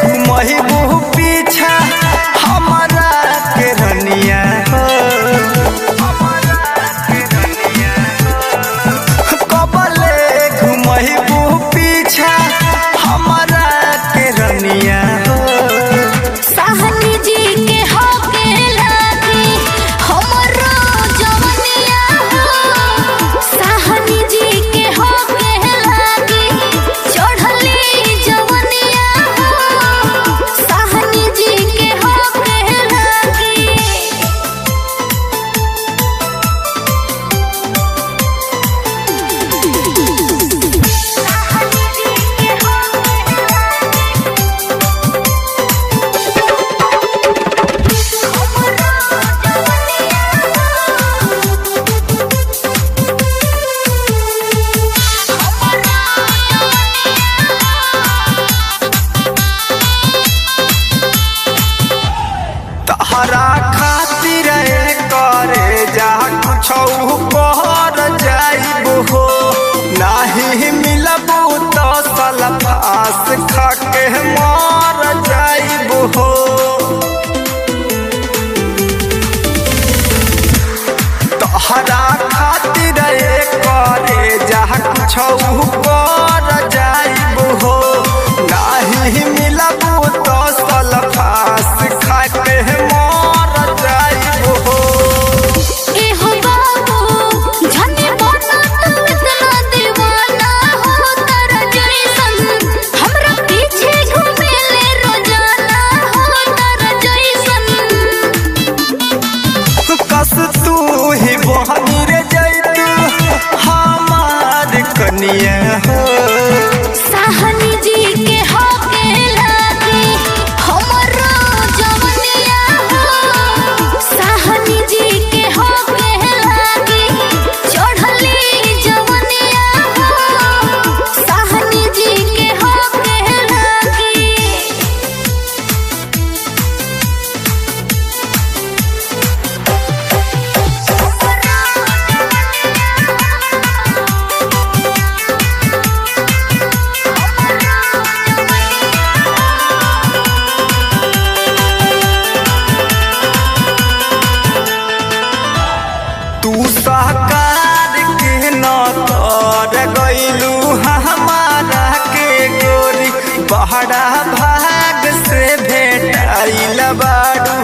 घुमही पीछा हमारा के रनिया हो। कबले घुमही पीछा हमारा के रनिया हो। साहनी जी के हो के लागी हमरो जवनिया हो। साहनी जी के हो के लागी चढ़ली जवनिया हो। साहनी जी के हो के लागी तहरा खातिर करे जा कुछ कर जाइब हो। नाही मिलबू तो सलफास खा के मर जाइब हो। तहरा खातिर करे जा कुछ कर जाइब हो। नाही मिलबू तो सलफास खा के मर जाइब हो। एहो बाबू झने बना तू इतना दीवाना हो। तारा जैसन हमरा पीछे घूमेले रोजाना हो। तारा जैसन कस तू ही बहनी रे जैतू हमार कनिया हो। साहनी जी के हो के लागी हमरो जवनिया हो। साहनी जी के हो के लागी चढ़ली जवनिया हो। साहनी जी के हो के लागी तू सहकार के न कर गइलू हमारा के गोरी। बहरा भाग से भेटाइल बाड़ू